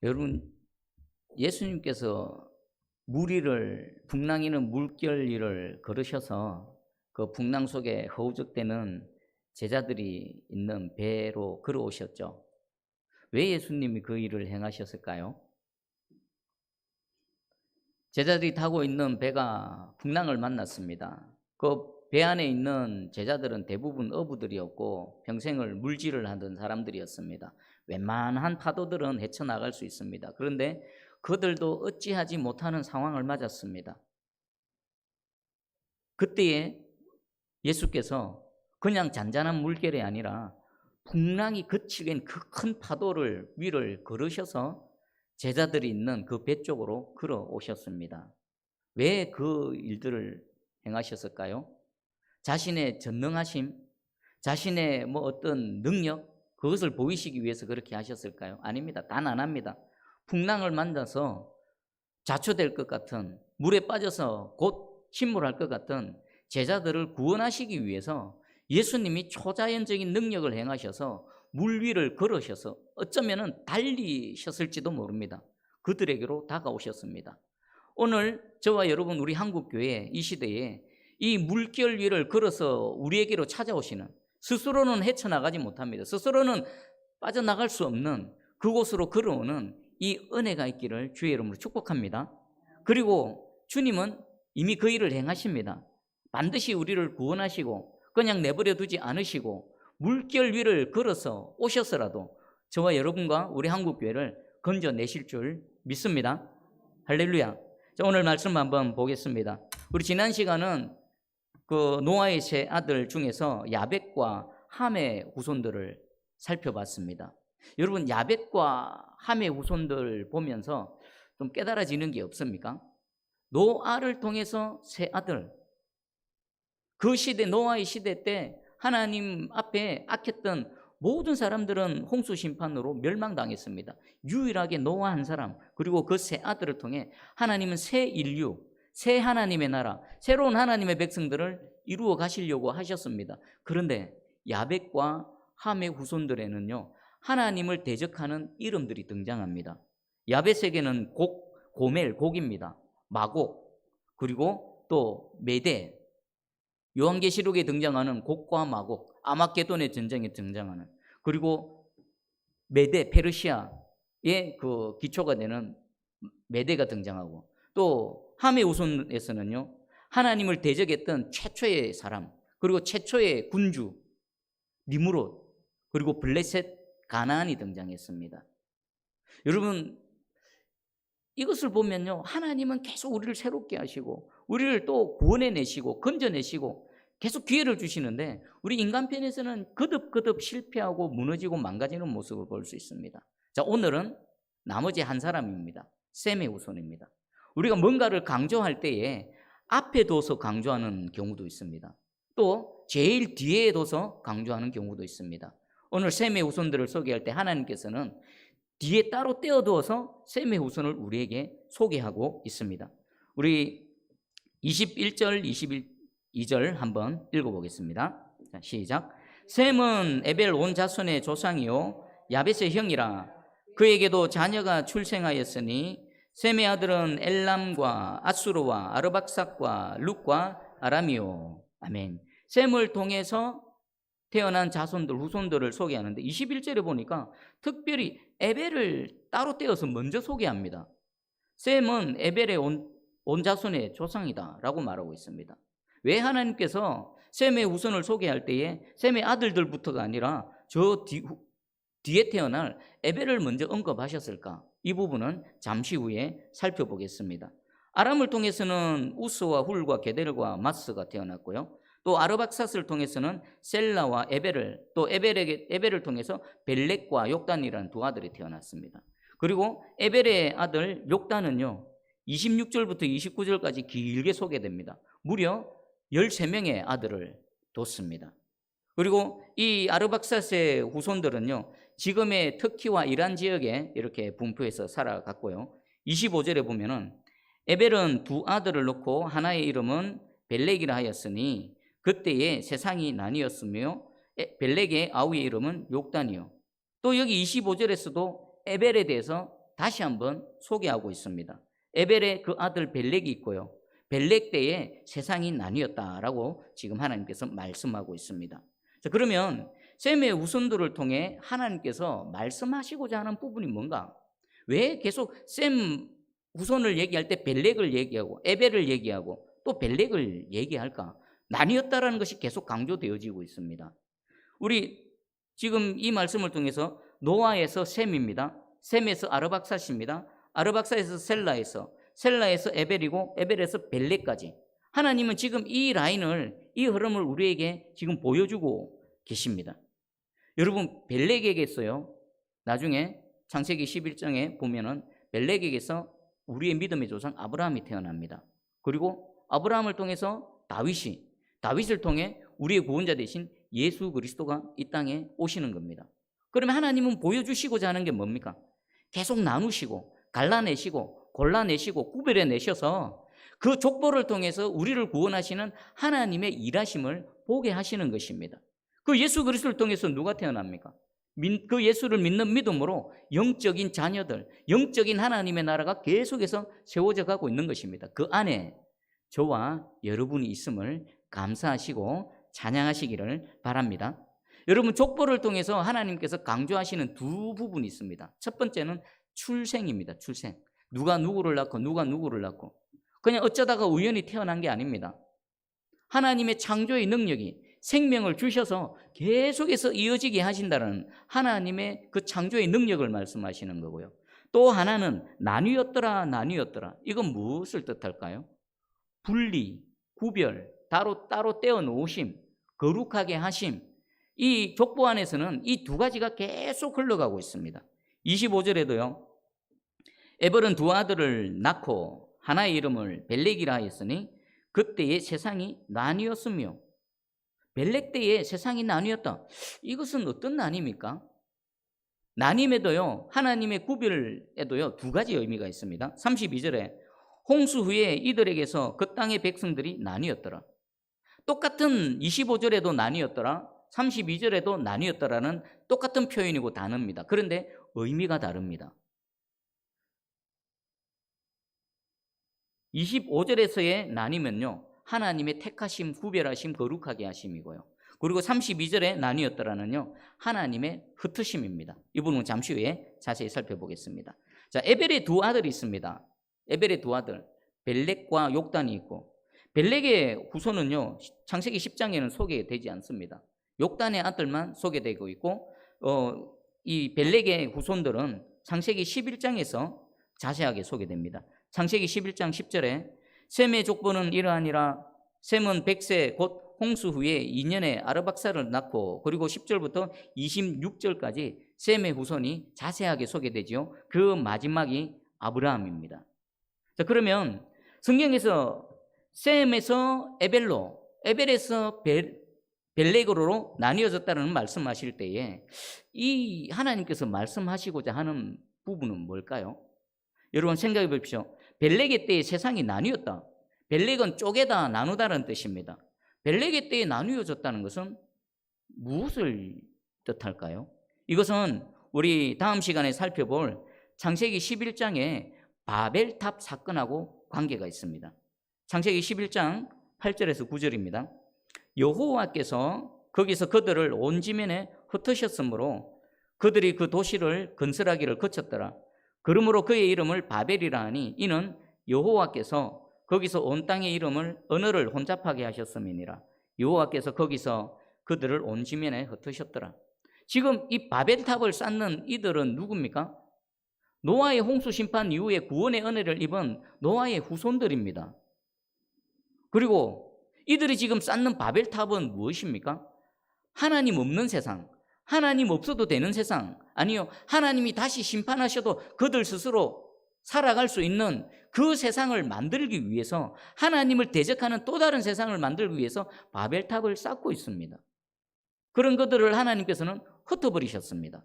여러분, 예수님께서 풍랑이는 물결 위를 걸으셔서 그 풍랑 속에 허우적대는 제자들이 있는 배로 걸어오셨죠. 왜 예수님이 그 일을 행하셨을까요? 제자들이 타고 있는 배가 풍랑을 만났습니다. 그 배 안에 있는 제자들은 대부분 어부들이었고 평생을 물질을 하던 사람들이었습니다. 웬만한 파도들은 헤쳐나갈 수 있습니다. 그런데 그들도 어찌하지 못하는 상황을 맞았습니다. 그때에 예수께서 그냥 잔잔한 물결이 아니라 풍랑이 그치긴 그 큰 파도를 위를 걸으셔서 제자들이 있는 그 배 쪽으로 걸어오셨습니다. 왜 그 일들을 행하셨을까요? 자신의 전능하심, 자신의 어떤 능력, 그것을 보이시기 위해서 그렇게 하셨을까요? 아닙니다. 단 안 합니다. 풍랑을 만나서 자초될 것 같은, 물에 빠져서 곧 침몰할 것 같은 제자들을 구원하시기 위해서 예수님이 초자연적인 능력을 행하셔서 물 위를 걸으셔서 어쩌면 달리셨을지도 모릅니다. 그들에게로 다가오셨습니다. 오늘 저와 여러분, 우리 한국교회 이 시대에 이 물결 위를 걸어서 우리에게로 찾아오시는, 스스로는 헤쳐나가지 못합니다. 스스로는 빠져나갈 수 없는 그곳으로 걸어오는 이 은혜가 있기를 주의 이름으로 축복합니다. 그리고 주님은 이미 그 일을 행하십니다. 반드시 우리를 구원하시고 그냥 내버려 두지 않으시고 물결 위를 걸어서 오셔서라도 저와 여러분과 우리 한국교회를 건져내실 줄 믿습니다. 할렐루야. 자, 오늘 말씀 한번 보겠습니다. 우리 지난 시간은 그 노아의 세 아들 중에서 야벳과 함의 후손들을 살펴봤습니다. 여러분, 야벳과 함의 후손들 보면서 좀 깨달아지는 게 없습니까? 노아를 통해서 세 아들, 그 시대, 노아의 시대 때 하나님 앞에 악했던 모든 사람들은 홍수 심판으로 멸망당했습니다. 유일하게 노아 한 사람, 그리고 그 세 아들을 통해 하나님은 새 인류, 새 하나님의 나라, 새로운 하나님의 백성들을 이루어 가시려고 하셨습니다. 그런데 야벳과 함의 후손들에는요, 하나님을 대적하는 이름들이 등장합니다. 야벳에게는 고멜, 곡입니다. 마곡, 그리고 또 메대, 요한계시록에 등장하는 곡과 마곡, 아마게돈의 전쟁에 등장하는, 그리고 메대, 페르시아의 그 기초가 되는 메대가 등장하고, 또 함의 후손에서는요, 하나님을 대적했던 최초의 사람, 그리고 최초의 군주 니므롯, 그리고 블레셋 가나안이 등장했습니다. 여러분, 이것을 보면요, 하나님은 계속 우리를 새롭게 하시고 우리를 또 구원해내시고 건져내시고 계속 기회를 주시는데, 우리 인간편에서는 거듭거듭 실패하고 무너지고 망가지는 모습을 볼 수 있습니다. 자, 오늘은 나머지 한 사람입니다. 셈의 후손입니다. 우리가 뭔가를 강조할 때에 앞에 둬서 강조하는 경우도 있습니다. 또 제일 뒤에 둬서 강조하는 경우도 있습니다. 오늘 셈의 후손들을 소개할 때 하나님께서는 뒤에 따로 떼어두어서 셈의 후손을 우리에게 소개하고 있습니다. 우리 21절, 22절 한번 읽어보겠습니다. 자, 시작. 셈은 에벨 온 자손의 조상이요 야벳의 형이라. 그에게도 자녀가 출생하였으니 셈의 아들은 엘람과 아수르와 아르박삭과 룻과 아람이요. 아멘. 셈을 통해서 태어난 자손들, 후손들을 소개하는데 21절에 보니까 특별히 에벨을 따로 떼어서 먼저 소개합니다. 셈은 에벨의 온 자손의 조상이다 라고 말하고 있습니다. 왜 하나님께서 셈의 후손을 소개할 때에 셈의 아들들부터가 아니라 저 뒤에 태어날 에벨을 먼저 언급하셨을까? 이 부분은 잠시 후에 살펴보겠습니다. 아람을 통해서는 우스와 훌과 게델과 마스가 태어났고요. 또 아르박삿을 통해서는 셀라와 에벨을, 또 에벨을 통해서 벨렉과 욕단이라는 두 아들이 태어났습니다. 그리고 에벨의 아들 욕단은요, 26절부터 29절까지 길게 소개됩니다. 무려 13명의 아들을 뒀습니다. 그리고 이 아르박삿의 후손들은요, 지금의 터키와 이란 지역에 이렇게 분포해서 살아갔고요. 25절에 보면은 에벨은 두 아들을 놓고 하나의 이름은 벨렉이라 하였으니 그때에 세상이 나뉘었으며 벨렉의 아우의 이름은 욕단이요. 또 여기 25절에서도 에벨에 대해서 다시 한번 소개하고 있습니다. 에벨의 그 아들 벨렉이 있고요. 벨렉 때에 세상이 나뉘었다라고 지금 하나님께서 말씀하고 있습니다. 자, 그러면 셈의 후손들을 통해 하나님께서 말씀하시고자 하는 부분이 뭔가? 왜 계속 셈 후손을 얘기할 때 벨렉을 얘기하고 에벨을 얘기하고 또 벨렉을 얘기할까? 나뉘었다라는 것이 계속 강조되어지고 있습니다. 우리 지금 이 말씀을 통해서 노아에서 셈입니다. 셈에서 아르박사시입니다. 아르박사에서 셀라에서, 셀라에서 에벨이고 에벨에서 벨렉까지 하나님은 지금 이 라인을, 이 흐름을 우리에게 지금 보여주고 계십니다. 여러분, 벨렉에게서요, 나중에 창세기 11장에 보면은 벨렉에게서 우리의 믿음의 조상 아브라함이 태어납니다. 그리고 아브라함을 통해서 다윗을 통해 우리의 구원자 되신 예수 그리스도가 이 땅에 오시는 겁니다. 그러면 하나님은 보여주시고자 하는 게 뭡니까? 계속 나누시고 갈라내시고 골라내시고 구별해내셔서 그 족보를 통해서 우리를 구원하시는 하나님의 일하심을 보게 하시는 것입니다. 그 예수 그리스도를 통해서 누가 태어납니까? 그 예수를 믿는 믿음으로 영적인 자녀들, 영적인 하나님의 나라가 계속해서 세워져 가고 있는 것입니다. 그 안에 저와 여러분이 있음을 감사하시고 찬양하시기를 바랍니다. 여러분, 족보를 통해서 하나님께서 강조하시는 두 부분이 있습니다. 첫 번째는 출생입니다. 출생. 누가 누구를 낳고 누가 누구를 낳고 그냥 어쩌다가 우연히 태어난 게 아닙니다. 하나님의 창조의 능력이 생명을 주셔서 계속해서 이어지게 하신다는 하나님의 그 창조의 능력을 말씀하시는 거고요. 또 하나는 나뉘었더라. 이건 무엇을 뜻할까요? 분리, 구별, 따로 떼어 놓으심, 거룩하게 하심. 이 족보 안에서는 이 두 가지가 계속 흘러가고 있습니다. 25절에도요. 에벨은 두 아들을 낳고 하나의 이름을 벨렉이라 하였으니 그때의 세상이 나뉘었으며. 벨렉 때에 세상이 나뉘었다. 이것은 어떤 나뉨입니까? 나님에도요, 하나님의 구별에도요, 두 가지 의미가 있습니다. 32절에 홍수 후에 이들에게서 그 땅의 백성들이 나뉘었더라. 똑같은 25절에도 나뉘었더라, 32절에도 나뉘었더라는 똑같은 표현이고 단어입니다. 그런데 의미가 다릅니다. 25절에서의 나뉘면요, 하나님의 택하심, 구별하심, 거룩하게 하심이고요. 그리고 32절에 나뉘었더라는요, 하나님의 흩으심입니다. 이 부분은 잠시 후에 자세히 살펴보겠습니다. 자, 에벨의 두 아들이 있습니다. 에벨의 두 아들, 벨렉과 욕단이 있고, 벨렉의 후손은요, 창세기 10장에는 소개되지 않습니다. 욕단의 아들만 소개되고 있고, 이 벨렉의 후손들은 창세기 11장에서 자세하게 소개됩니다. 창세기 11장 10절에 셈의 족보는 이러하니라. 셈은 100세 곧 홍수 후에 2년에 아르박사를 낳고, 그리고 10절부터 26절까지 셈의 후손이 자세하게 소개되지요. 그 마지막이 아브라함입니다. 자, 그러면 성경에서 셈에서 에벨로, 에벨에서 벨렉으로 나뉘어졌다는 말씀하실 때에 이 하나님께서 말씀하시고자 하는 부분은 뭘까요? 여러분 생각해 보십시오. 벨렉의 때에 세상이 나뉘었다. 벨렉은 쪼개다, 나누다라는 뜻입니다. 벨렉의 때에 나뉘어졌다는 것은 무엇을 뜻할까요? 이것은 우리 다음 시간에 살펴볼 창세기 11장의 바벨탑 사건하고 관계가 있습니다. 창세기 11장 8절에서 9절입니다. 여호와께서 거기서 그들을 온 지면에 흩으셨으므로 그들이 그 도시를 건설하기를 거쳤더라. 그러므로 그의 이름을 바벨이라 하니 이는 여호와께서 거기서 온 땅의 이름을 언어를 혼잡하게 하셨음이니라. 여호와께서 거기서 그들을 온 지면에 흩으셨더라. 지금 이 바벨탑을 쌓는 이들은 누굽니까? 노아의 홍수 심판 이후에 구원의 은혜를 입은 노아의 후손들입니다. 그리고 이들이 지금 쌓는 바벨탑은 무엇입니까? 하나님 없는 세상, 하나님 없어도 되는 세상, 아니요, 하나님이 다시 심판하셔도 그들 스스로 살아갈 수 있는 그 세상을 만들기 위해서, 하나님을 대적하는 또 다른 세상을 만들기 위해서 바벨탑을 쌓고 있습니다. 그런 그들을 하나님께서는 흩어버리셨습니다.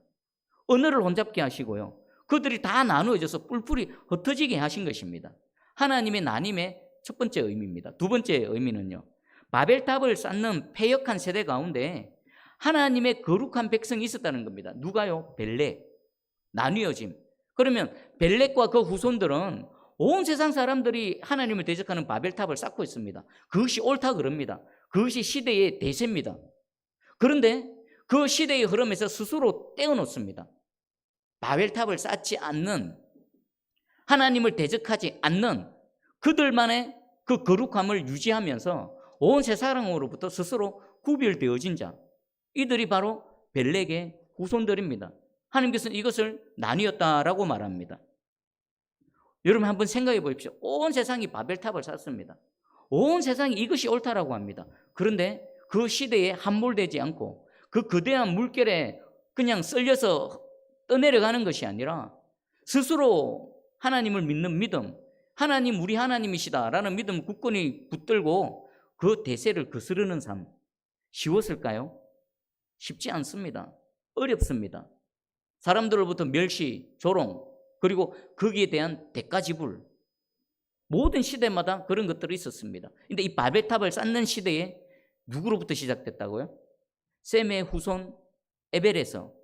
언어를 혼잡게 하시고요, 그들이 다 나누어져서 뿔뿔이 흩어지게 하신 것입니다. 하나님의 나님의 첫 번째 의미입니다. 두 번째 의미는요, 바벨탑을 쌓는 패역한 세대 가운데 하나님의 거룩한 백성이 있었다는 겁니다. 누가요? 벨렉, 나뉘어짐. 그러면 벨렉과 그 후손들은 온 세상 사람들이 하나님을 대적하는 바벨탑을 쌓고 있습니다. 그것이 옳다 그럽니다. 그것이 시대의 대세입니다. 그런데 그 시대의 흐름에서 스스로 떼어놓습니다. 바벨탑을 쌓지 않는, 하나님을 대적하지 않는 그들만의 그 거룩함을 유지하면서 온 세상으로부터 스스로 구별되어진 자, 이들이 바로 벨렉의 후손들입니다. 하나님께서는 이것을 나뉘었다라고 말합니다. 여러분 한번 생각해 보십시오. 온 세상이 바벨탑을 쌓습니다. 온 세상이 이것이 옳다라고 합니다. 그런데 그 시대에 함몰되지 않고 그 거대한 물결에 그냥 쓸려서 떠내려가는 것이 아니라 스스로 하나님을 믿는 믿음, 하나님 우리 하나님이시다라는 믿음 굳건히 붙들고 그 대세를 거스르는 삶, 쉬웠을까요? 쉽지 않습니다. 어렵습니다. 사람들로부터 멸시, 조롱, 그리고 거기에 대한 대가 지불, 모든 시대마다 그런 것들이 있었습니다. 근데 이 바벨탑을 쌓는 시대에 누구로부터 시작됐다고요? 셈의 후손 에벨에서,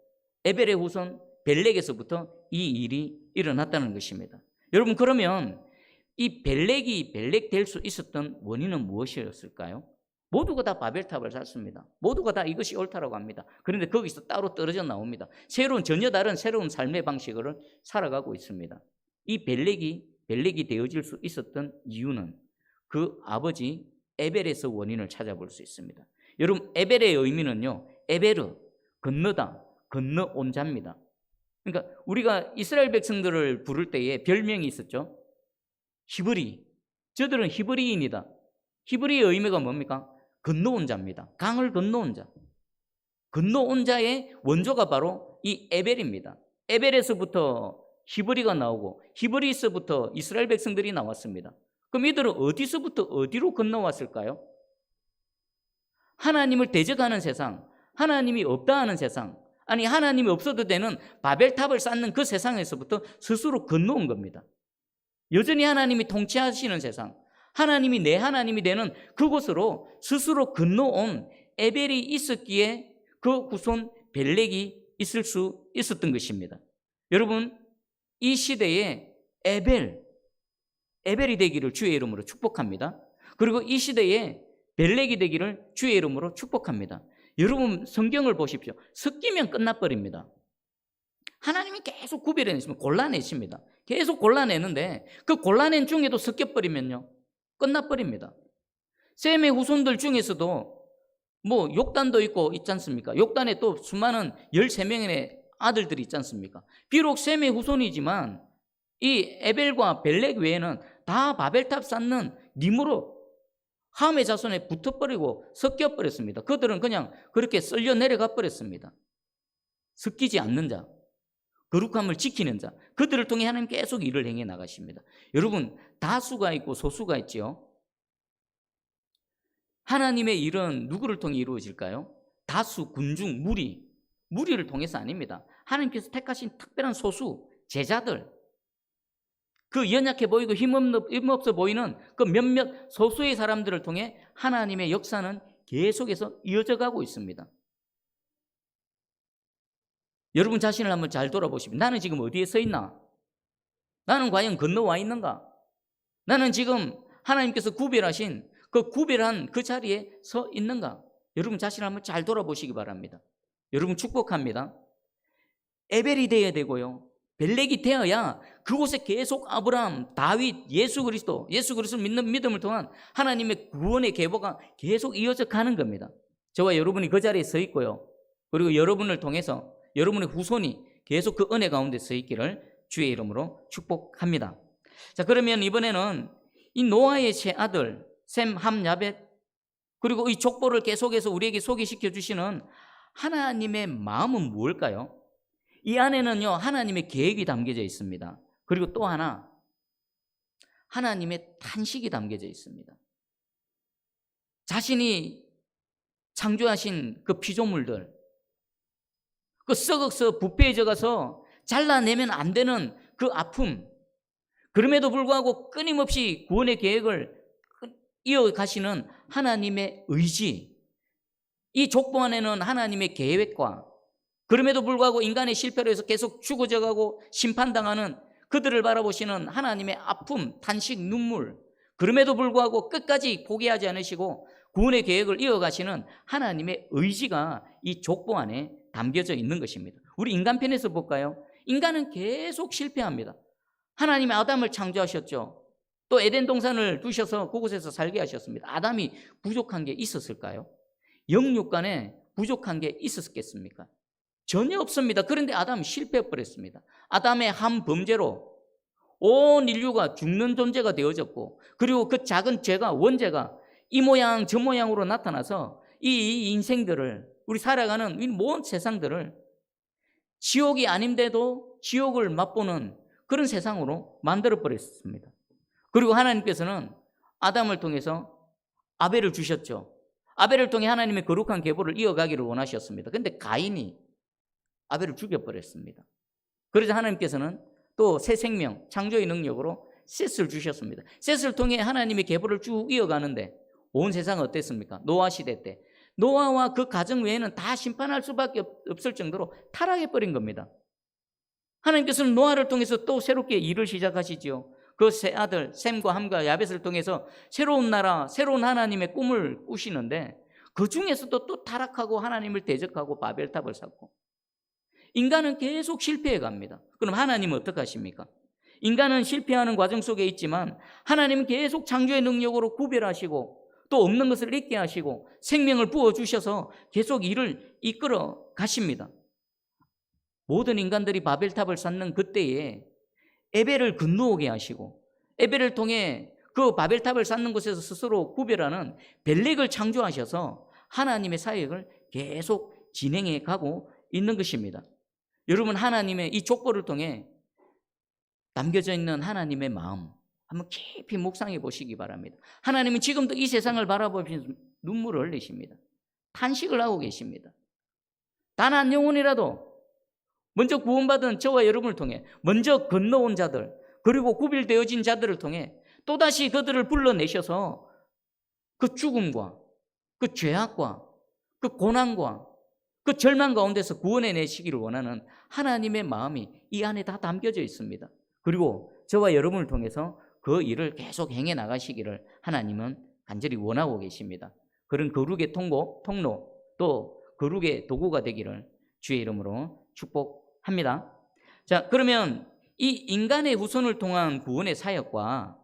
에벨의 후손 벨렉에서부터 이 일이 일어났다는 것입니다. 여러분, 그러면 이 벨렉이 벨렉 될 수 있었던 원인은 무엇이었을까요? 모두가 다 바벨탑을 쌓습니다. 모두가 다 이것이 옳다라고 합니다. 그런데 거기서 따로 떨어져 나옵니다. 전혀 다른 새로운 삶의 방식을 살아가고 있습니다. 이 벨렉이 되어질 수 있었던 이유는 그 아버지 에벨에서 원인을 찾아볼 수 있습니다. 여러분, 에벨의 의미는요, 에베르, 건너다, 건너온 자입니다. 그러니까 우리가 이스라엘 백성들을 부를 때에 별명이 있었죠. 히브리, 저들은 히브리인이다. 히브리의 의미가 뭡니까? 건너온 자입니다. 강을 건너온 자. 건너온 자의 원조가 바로 이 에벨입니다. 에벨에서부터 히브리가 나오고 히브리에서부터 이스라엘 백성들이 나왔습니다. 그럼 이들은 어디서부터 어디로 건너왔을까요? 하나님을 대적하는 세상, 하나님이 없다 하는 세상, 아니 하나님이 없어도 되는 바벨탑을 쌓는 그 세상에서부터 스스로 건너온 겁니다. 여전히 하나님이 통치하시는 세상, 하나님이 내 하나님이 되는 그곳으로 스스로 건너온 에벨이 있었기에 그 후손 벨렉이 있을 수 있었던 것입니다. 여러분, 이 시대에 에벨이 되기를 주의 이름으로 축복합니다. 그리고 이 시대에 벨렉이 되기를 주의 이름으로 축복합니다. 여러분, 성경을 보십시오. 섞이면 끝나버립니다. 하나님이 계속 구별해내시면 골라내십니다. 계속 골라내는데 그 골라낸 중에도 섞여버리면요, 끝나버립니다. 셈의 후손들 중에서도 뭐 욕단도 있고 있지 않습니까? 욕단에 또 수많은 13명의 아들들이 있지 않습니까? 비록 셈의 후손이지만 이 에벨과 벨렉 외에는 다 바벨탑 쌓는 니므로 함의 자손에 붙어버리고 섞여버렸습니다. 그들은 그냥 그렇게 쓸려 내려가 버렸습니다. 섞이지 않는 자, 거룩함을 지키는 자, 그들을 통해 하나님 계속 일을 행해 나가십니다. 여러분, 다수가 있고 소수가 있지요. 하나님의 일은 누구를 통해 이루어질까요? 다수, 군중, 무리를 통해서 아닙니다. 하나님께서 택하신 특별한 소수, 제자들, 그 연약해 보이고 힘없어 보이는 그 몇몇 소수의 사람들을 통해 하나님의 역사는 계속해서 이어져 가고 있습니다. 여러분 자신을 한번 잘 돌아보시면, 나는 지금 어디에 서 있나? 나는 과연 건너와 있는가? 나는 지금 하나님께서 구별하신 그 구별한 그 자리에 서 있는가? 여러분 자신을 한번 잘 돌아보시기 바랍니다. 여러분 축복합니다. 에벨이 되어야 되고요, 벨렉이 되어야 그곳에 계속 아브라함, 다윗, 예수 그리스도를 믿는 믿음을 통한 하나님의 구원의 계보가 계속 이어져 가는 겁니다. 저와 여러분이 그 자리에 서 있고요, 그리고 여러분을 통해서 여러분의 후손이 계속 그 은혜 가운데 서 있기를 주의 이름으로 축복합니다. 자, 그러면 이번에는 이 노아의 세 아들 셈, 함, 야벳, 그리고 이 족보를 계속해서 우리에게 소개시켜 주시는 하나님의 마음은 무엇일까요? 이 안에는요, 하나님의 계획이 담겨져 있습니다. 그리고 또 하나, 하나님의 탄식이 담겨져 있습니다. 자신이 창조하신 그 피조물들, 그 썩어서 부패해져 가서 잘라내면 안 되는 그 아픔, 그럼에도 불구하고 끊임없이 구원의 계획을 이어가시는 하나님의 의지, 이 족보 안에는 하나님의 계획과 그럼에도 불구하고 인간의 실패로 해서 계속 죽어져가고 심판당하는 그들을 바라보시는 하나님의 아픔, 탄식, 눈물, 그럼에도 불구하고 끝까지 포기하지 않으시고 구원의 계획을 이어가시는 하나님의 의지가 이 족보 안에 담겨져 있는 것입니다. 우리 인간편에서 볼까요? 인간은 계속 실패합니다. 하나님이 아담을 창조하셨죠. 또 에덴 동산을 두셔서 그곳에서 살게 하셨습니다. 아담이 부족한 게 있었을까요? 영육간에 부족한 게 있었겠습니까? 전혀 없습니다. 그런데 아담이 실패해버렸습니다. 아담의 한 범죄로 온 인류가 죽는 존재가 되어졌고, 그리고 그 작은 죄가, 원죄가 이 모양 저 모양으로 나타나서 이 인생들을, 우리 살아가는 이 모든 세상들을 지옥이 아닌데도 지옥을 맛보는 그런 세상으로 만들어버렸습니다. 그리고 하나님께서는 아담을 통해서 아벨을 주셨죠. 아벨을 통해 하나님의 거룩한 계보를 이어가기를 원하셨습니다. 그런데 가인이 아벨을 죽여버렸습니다. 그래서 하나님께서는 또 새 생명, 창조의 능력으로 셋을 주셨습니다. 셋을 통해 하나님의 계보를 쭉 이어가는데 온 세상은 어땠습니까? 노아 시대 때 노아와 그 가정 외에는 다 심판할 수밖에 없을 정도로 타락해버린 겁니다. 하나님께서는 노아를 통해서 또 새롭게 일을 시작하시지요. 그 세 아들 셈과 함과 야벳을 통해서 새로운 나라, 새로운 하나님의 꿈을 꾸시는데 그 중에서도 또 타락하고 하나님을 대적하고 바벨탑을 쌓고 인간은 계속 실패해 갑니다. 그럼 하나님은 어떻게 하십니까? 인간은 실패하는 과정 속에 있지만 하나님은 계속 창조의 능력으로 구별하시고 또 없는 것을 있게 하시고 생명을 부어주셔서 계속 일을 이끌어 가십니다. 모든 인간들이 바벨탑을 쌓는 그때에 에벨을 건너오게 하시고 에벨을 통해 그 바벨탑을 쌓는 곳에서 스스로 구별하는 벨렉을 창조하셔서 하나님의 사역을 계속 진행해 가고 있는 것입니다. 여러분, 하나님의 이 족보를 통해 담겨져 있는 하나님의 마음 한번 깊이 묵상해 보시기 바랍니다. 하나님은 지금도 이 세상을 바라보면서 눈물을 흘리십니다. 탄식을 하고 계십니다. 단 한 영혼이라도 먼저 구원받은 저와 여러분을 통해 먼저 건너온 자들, 그리고 구별되어진 자들을 통해 또다시 그들을 불러내셔서 그 죽음과 그 죄악과 그 고난과 그 절망 가운데서 구원해내시기를 원하는 하나님의 마음이 이 안에 다 담겨져 있습니다. 그리고 저와 여러분을 통해서 그 일을 계속 행해 나가시기를 하나님은 간절히 원하고 계십니다. 그런 거룩의 통로, 또 거룩의 도구가 되기를 주의 이름으로 축복합니다. 자, 그러면 이 인간의 후손을 통한 구원의 사역과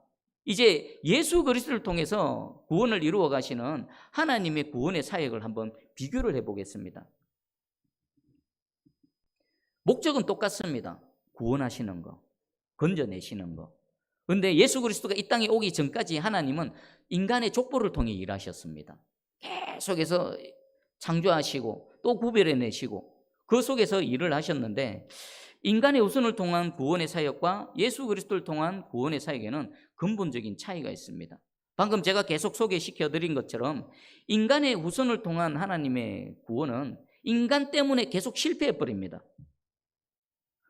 이제 예수 그리스도를 통해서 구원을 이루어 가시는 하나님의 구원의 사역을 한번 비교를 해보겠습니다. 목적은 똑같습니다. 구원하시는 거, 건져내시는 거. 그런데 예수 그리스도가 이 땅에 오기 전까지 하나님은 인간의 족보를 통해 일하셨습니다. 계속해서 창조하시고 또 구별해내시고 그 속에서 일을 하셨는데, 인간의 후손을 통한 구원의 사역과 예수 그리스도를 통한 구원의 사역에는 근본적인 차이가 있습니다. 방금 제가 계속 소개시켜드린 것처럼 인간의 후손을 통한 하나님의 구원은 인간 때문에 계속 실패해버립니다.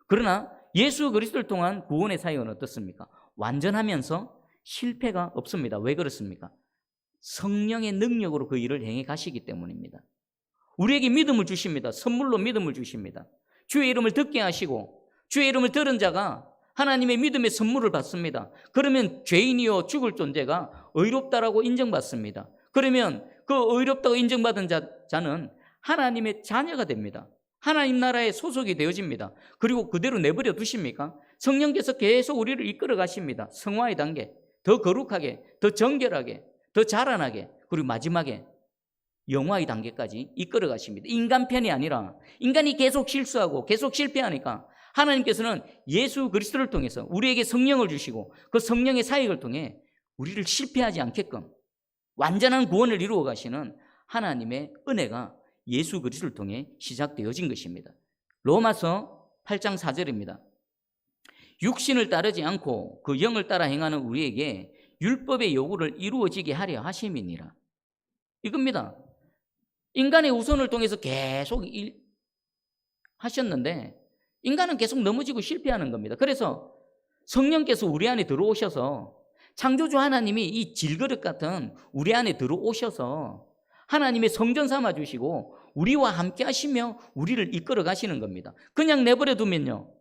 그러나 예수 그리스도를 통한 구원의 사역은 어떻습니까? 완전하면서 실패가 없습니다. 왜 그렇습니까? 성령의 능력으로 그 일을 행해 가시기 때문입니다. 우리에게 믿음을 주십니다. 선물로 믿음을 주십니다. 주의 이름을 듣게 하시고 주의 이름을 들은 자가 하나님의 믿음의 선물을 받습니다. 그러면 죄인이요 죽을 존재가 의롭다라고 인정받습니다. 그러면 그 의롭다고 인정받은 자는 하나님의 자녀가 됩니다. 하나님 나라에 소속이 되어집니다. 그리고 그대로 내버려 두십니까? 성령께서 계속 우리를 이끌어 가십니다. 성화의 단계, 더 거룩하게, 더 정결하게, 더 자라나게, 그리고 마지막에 영화의 단계까지 이끌어 가십니다. 인간 편이 아니라 인간이 계속 실수하고 계속 실패하니까 하나님께서는 예수 그리스도를 통해서 우리에게 성령을 주시고 그 성령의 사역을 통해 우리를 실패하지 않게끔 완전한 구원을 이루어 가시는 하나님의 은혜가 예수 그리스도를 통해 시작되어진 것입니다. 로마서 8장 4절입니다. 육신을 따르지 않고 그 영을 따라 행하는 우리에게 율법의 요구를 이루어지게 하려 하심이니라. 이겁니다. 인간의 후손을 통해서 계속 하셨는데 인간은 계속 넘어지고 실패하는 겁니다. 그래서 성령께서 우리 안에 들어오셔서 창조주 하나님이 이 질그릇 같은 우리 안에 들어오셔서 하나님의 성전 삼아 주시고 우리와 함께 하시며 우리를 이끌어 가시는 겁니다. 그냥 내버려 두면요,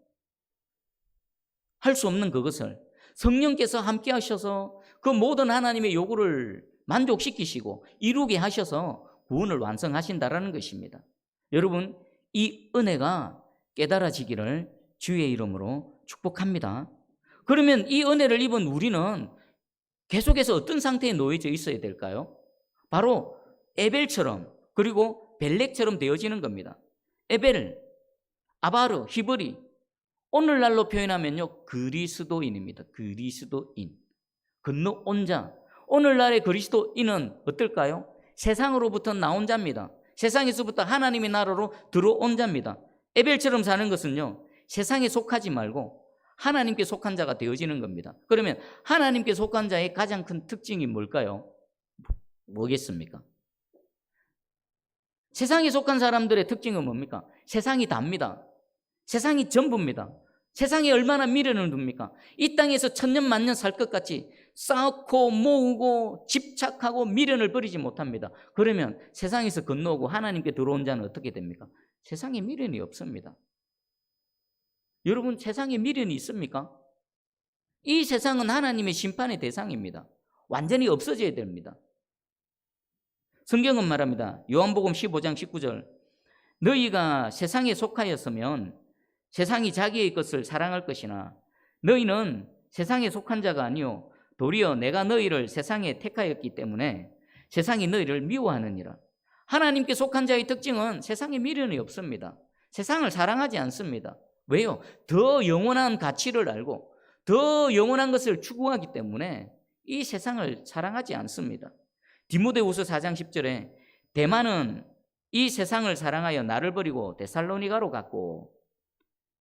할 수 없는 그것을 성령께서 함께 하셔서 그 모든 하나님의 요구를 만족시키시고 이루게 하셔서 구원을 완성하신다라는 것입니다. 여러분, 이 은혜가 깨달아지기를 주의 이름으로 축복합니다. 그러면 이 은혜를 입은 우리는 계속해서 어떤 상태에 놓여져 있어야 될까요? 바로 에벨처럼, 그리고 벨렉처럼 되어지는 겁니다. 에벨, 아바르, 히브리, 오늘날로 표현하면요, 그리스도인입니다. 그리스도인, 건너온 자. 오늘날의 그리스도인은 어떨까요? 세상으로부터 나온 자입니다. 세상에서부터 하나님의 나라로 들어온 자입니다. 에벨처럼 사는 것은요, 세상에 속하지 말고 하나님께 속한 자가 되어지는 겁니다. 그러면 하나님께 속한 자의 가장 큰 특징이 뭘까요? 뭐겠습니까? 세상에 속한 사람들의 특징은 뭡니까? 세상이 답니다. 세상이 전부입니다. 세상에 얼마나 미련을 둡니까? 이 땅에서 천년 만년 살 것 같이 쌓고 모으고 집착하고 미련을 버리지 못합니다. 그러면 세상에서 건너오고 하나님께 들어온 자는 어떻게 됩니까? 세상에 미련이 없습니다. 여러분, 세상에 미련이 있습니까? 이 세상은 하나님의 심판의 대상입니다. 완전히 없어져야 됩니다. 성경은 말합니다. 요한복음 15장 19절, 너희가 세상에 속하였으면 세상이 자기의 것을 사랑할 것이나 너희는 세상에 속한 자가 아니요 도리어 내가 너희를 세상에 택하였기 때문에 세상이 너희를 미워하느니라. 하나님께 속한 자의 특징은 세상에 미련이 없습니다. 세상을 사랑하지 않습니다. 왜요? 더 영원한 가치를 알고 더 영원한 것을 추구하기 때문에 이 세상을 사랑하지 않습니다. 디모데후서 4장 10절에 대만은 이 세상을 사랑하여 나를 버리고 데살로니가로 갔고,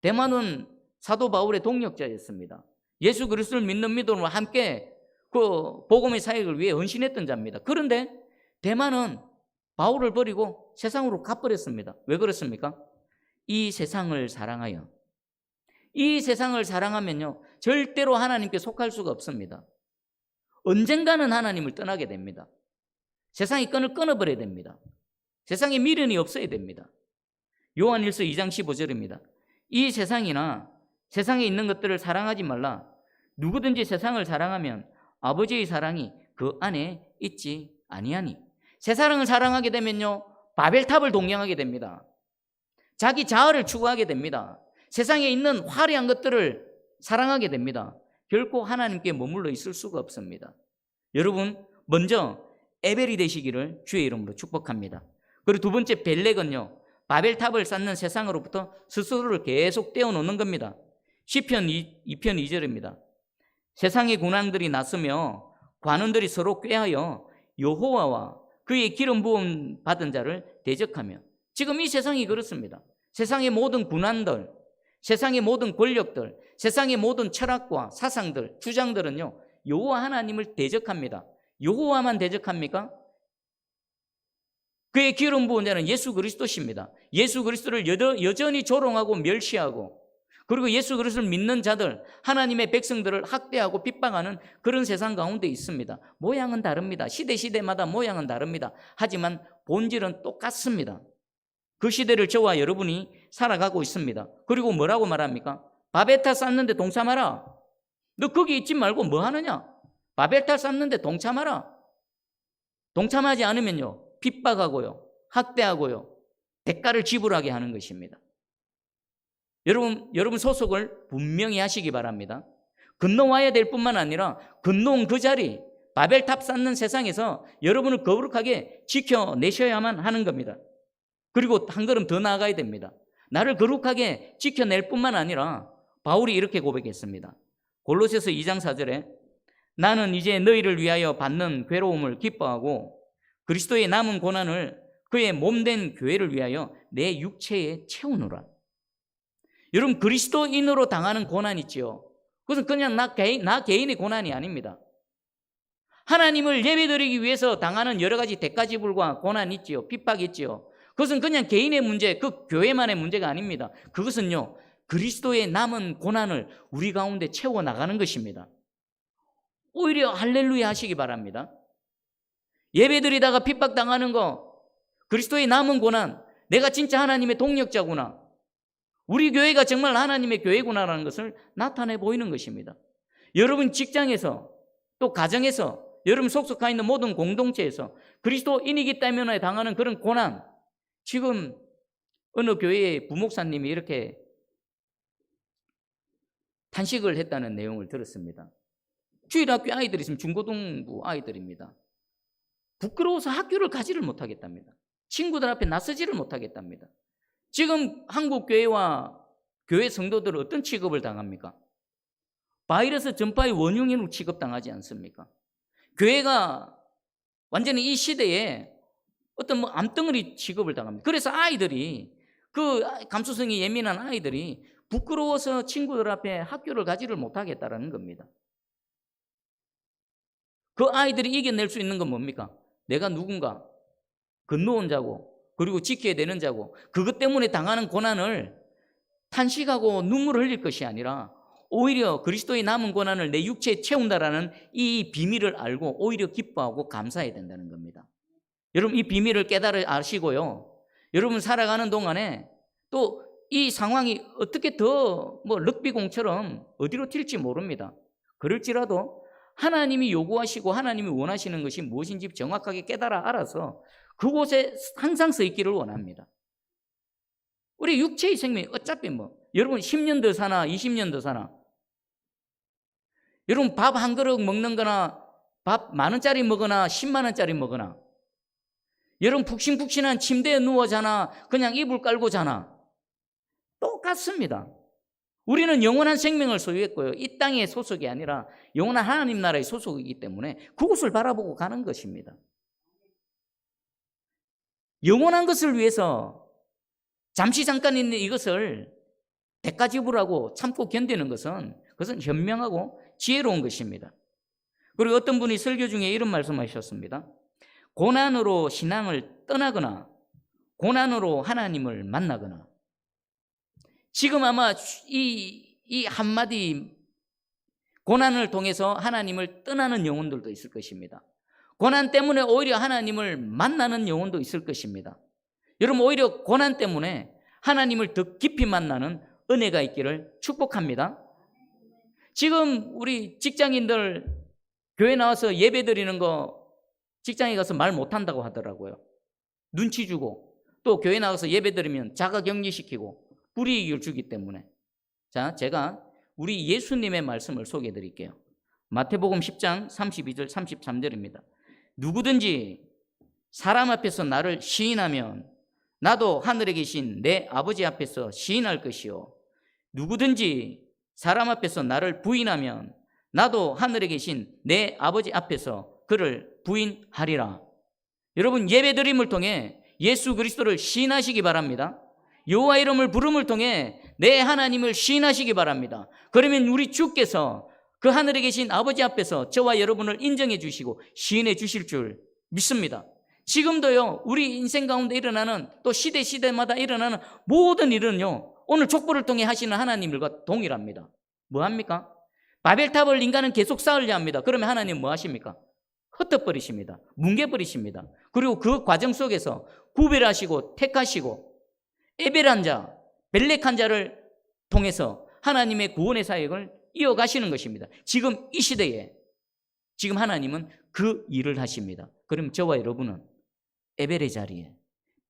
대만은 사도 바울의 동역자였습니다. 예수 그리스도를 믿는 믿음으로 함께 그 복음의 사역을 위해 헌신했던 자입니다. 그런데 대만은 바울을 버리고 세상으로 가버렸습니다. 왜 그렇습니까? 이 세상을 사랑하여, 이 세상을 사랑하면요, 절대로 하나님께 속할 수가 없습니다. 언젠가는 하나님을 떠나게 됩니다. 세상의 끈을 끊어버려야 됩니다. 세상에 미련이 없어야 됩니다. 요한일서 2장 15절입니다. 이 세상이나 세상에 있는 것들을 사랑하지 말라. 누구든지 세상을 사랑하면 아버지의 사랑이 그 안에 있지 아니하니. 세상을 사랑하게 되면요, 바벨탑을 동경하게 됩니다. 자기 자아를 추구하게 됩니다. 세상에 있는 화려한 것들을 사랑하게 됩니다. 결코 하나님께 머물러 있을 수가 없습니다. 여러분, 먼저 에벨이 되시기를 주의 이름으로 축복합니다. 그리고 두 번째, 벨렉은요, 바벨탑을 쌓는 세상으로부터 스스로를 계속 떼어놓는 겁니다. 시편 2편 2절입니다. 세상의 군왕들이 났으며 관원들이 서로 꾀하여 여호와와 그의 기름 부음 받은 자를 대적하며. 지금 이 세상이 그렇습니다. 세상의 모든 군왕들, 세상의 모든 권력들, 세상의 모든 철학과 사상들, 주장들은요, 여호와 하나님을 대적합니다. 여호와만 대적합니까? 그의 기름 부은 자는 예수 그리스도십니다. 예수 그리스도를 여전히 조롱하고 멸시하고, 그리고 예수 그리스도를 믿는 자들, 하나님의 백성들을 학대하고 핍박하는 그런 세상 가운데 있습니다. 모양은 다릅니다. 시대마다 모양은 다릅니다. 하지만 본질은 똑같습니다. 그 시대를 저와 여러분이 살아가고 있습니다. 그리고 뭐라고 말합니까? 바벨탑 쌓는데 동참하라. 너 거기 있지 말고 뭐 하느냐? 바벨탑 쌓는데 동참하라. 동참하지 않으면요, 핍박하고요, 학대하고요, 대가를 지불하게 하는 것입니다. 여러분 소속을 분명히 하시기 바랍니다. 건너와야 될 뿐만 아니라 건너온 그 자리, 바벨탑 쌓는 세상에서 여러분을 거룩하게 지켜내셔야만 하는 겁니다. 그리고 한 걸음 더 나아가야 됩니다. 나를 거룩하게 지켜낼 뿐만 아니라 바울이 이렇게 고백했습니다. 골로새서 2장 4절에 나는 이제 너희를 위하여 받는 괴로움을 기뻐하고 그리스도의 남은 고난을 그의 몸된 교회를 위하여 내 육체에 채우노라. 여러분, 그리스도인으로 당하는 고난 있지요. 그것은 그냥 나 개인의 고난이 아닙니다. 하나님을 예배드리기 위해서 당하는 여러 가지 대가지불과 고난 있지요. 핍박 있지요. 그것은 그냥 개인의 문제, 그 교회만의 문제가 아닙니다. 그것은요, 그리스도의 남은 고난을 우리 가운데 채워나가는 것입니다. 오히려 할렐루야 하시기 바랍니다. 예배드리다가 핍박당하는 거, 그리스도의 남은 고난, 내가 진짜 하나님의 동력자구나, 우리 교회가 정말 하나님의 교회구나라는 것을 나타내 보이는 것입니다. 여러분 직장에서, 또 가정에서, 여러분 속속해 있는 모든 공동체에서 그리스도인이기 때문에 당하는 그런 고난, 지금 어느 교회의 부목사님이 이렇게 탄식을 했다는 내용을 들었습니다. 주일학교 아이들이 있으면 중고등부 아이들입니다. 부끄러워서 학교를 가지를 못하겠답니다. 친구들 앞에 나서지를 못하겠답니다. 지금 한국 교회와 교회 성도들은 어떤 취급을 당합니까? 바이러스 전파의 원흉으로 취급당하지 않습니까? 교회가 완전히 이 시대에 어떤 암덩어리 취급을 당합니다. 그래서 아이들이, 그 감수성이 예민한 아이들이 부끄러워서 친구들 앞에 학교를 가지를 못하겠다라는 겁니다. 그 아이들이 이겨낼 수 있는 건 뭡니까? 내가 누군가 건너온 자고, 그리고 지켜야 되는 자고, 그것 때문에 당하는 고난을 탄식하고 눈물을 흘릴 것이 아니라 오히려 그리스도의 남은 고난을 내 육체에 채운다라는 이 비밀을 알고 오히려 기뻐하고 감사해야 된다는 겁니다. 여러분 이 비밀을 아시고요, 여러분 살아가는 동안에 또 이 상황이 어떻게 더 럭비공처럼 어디로 튈지 모릅니다. 그럴지라도 하나님이 요구하시고 하나님이 원하시는 것이 무엇인지 정확하게 깨달아 알아서 그곳에 항상 서 있기를 원합니다. 우리 육체의 생명이 어차피 여러분 10년 더 사나 20년 더 사나, 여러분 밥 한 그릇 먹는 거나 밥 10,000원짜리 먹거나 100,000원짜리 먹거나, 여러분 푹신푹신한 침대에 누워 자나 그냥 이불 깔고 자나 똑같습니다. 우리는 영원한 생명을 소유했고요, 이 땅의 소속이 아니라 영원한 하나님 나라의 소속이기 때문에 그곳을 바라보고 가는 것입니다. 영원한 것을 위해서 잠시 잠깐 있는 이것을 대가 지불하고 참고 견디는 그것은 현명하고 지혜로운 것입니다. 그리고 어떤 분이 설교 중에 이런 말씀하셨습니다. 고난으로 신앙을 떠나거나 고난으로 하나님을 만나거나. 지금 아마 이 한마디, 고난을 통해서 하나님을 떠나는 영혼들도 있을 것입니다. 고난 때문에 오히려 하나님을 만나는 영혼도 있을 것입니다. 여러분 오히려 고난 때문에 하나님을 더 깊이 만나는 은혜가 있기를 축복합니다. 지금 우리 직장인들 교회 나와서 예배 드리는 거 직장에 가서 말 못한다고 하더라고요. 눈치 주고, 또 교회 나가서 예배 드리면 자가격리시키고 불이익을 주기 때문에. 자, 제가 우리 예수님의 말씀을 소개해 드릴게요. 마태복음 10장 32절 33절입니다. 누구든지 사람 앞에서 나를 시인하면 나도 하늘에 계신 내 아버지 앞에서 시인할 것이요, 누구든지 사람 앞에서 나를 부인하면 나도 하늘에 계신 내 아버지 앞에서 그를 부인하리라. 여러분 예배드림을 통해 예수 그리스도를 시인하시기 바랍니다. 여호와 이름을 부름을 통해 내 하나님을 시인하시기 바랍니다. 그러면 우리 주께서 그 하늘에 계신 아버지 앞에서 저와 여러분을 인정해 주시고 시인해 주실 줄 믿습니다. 지금도요, 우리 인생 가운데 일어나는, 또 시대마다 일어나는 모든 일은요, 오늘 족보를 통해 하시는 하나님과 동일합니다. 뭐 합니까? 바벨탑을 인간은 계속 쌓으려 합니다. 그러면 하나님 뭐 하십니까? 흩어버리십니다. 뭉개버리십니다. 그리고 그 과정 속에서 구별하시고 택하시고 에벨한 자, 벨렉한 자를 통해서 하나님의 구원의 사역을 이어가시는 것입니다. 지금 이 시대에 지금 하나님은 그 일을 하십니다. 그럼 저와 여러분은 에벨의 자리에,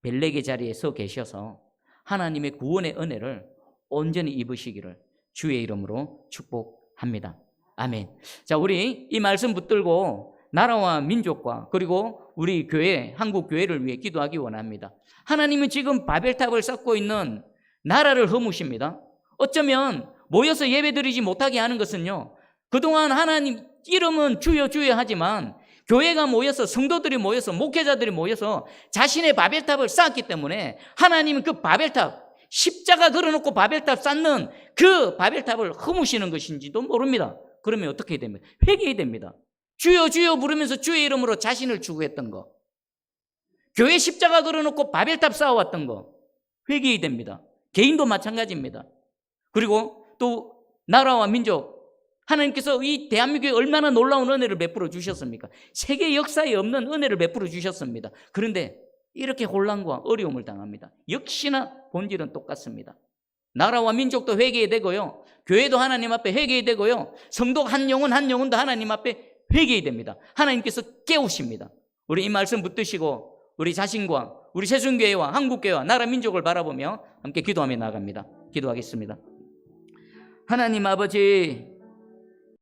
벨렉의 자리에 서 계셔서 하나님의 구원의 은혜를 온전히 입으시기를 주의 이름으로 축복합니다. 아멘. 자, 우리 이 말씀 붙들고 나라와 민족과 그리고 우리 교회, 한국 교회를 위해 기도하기 원합니다. 하나님은 지금 바벨탑을 쌓고 있는 나라를 허무십니다. 어쩌면 모여서 예배드리지 못하게 하는 것은요, 그동안 하나님 이름은 주여 주여 하지만 교회가 모여서, 성도들이 모여서, 목회자들이 모여서 자신의 바벨탑을 쌓았기 때문에 하나님은 그 바벨탑, 십자가 걸어놓고 바벨탑 쌓는 그 바벨탑을 허무시는 것인지도 모릅니다. 그러면 어떻게 해야 됩니까? 회개해야 됩니다. 주여 주여 부르면서 주의 이름으로 자신을 추구했던 거, 교회 십자가 걸어놓고 바벨탑 쌓아왔던 거 회개해야 됩니다. 개인도 마찬가지입니다. 그리고 또 나라와 민족, 하나님께서 이 대한민국에 얼마나 놀라운 은혜를 베풀어 주셨습니까? 세계 역사에 없는 은혜를 베풀어 주셨습니다. 그런데 이렇게 혼란과 어려움을 당합니다. 역시나 본질은 똑같습니다. 나라와 민족도 회개해야 되고요, 교회도 하나님 앞에 회개해야 되고요, 성도 한 영혼 한 영혼도 하나님 앞에 회개해야 됩니다. 하나님께서 깨우십니다. 우리 이 말씀 붙드시고 우리 자신과 우리 새순교회와 한국교회와 나라 민족을 바라보며 함께 기도하며 나아갑니다. 기도하겠습니다. 하나님 아버지,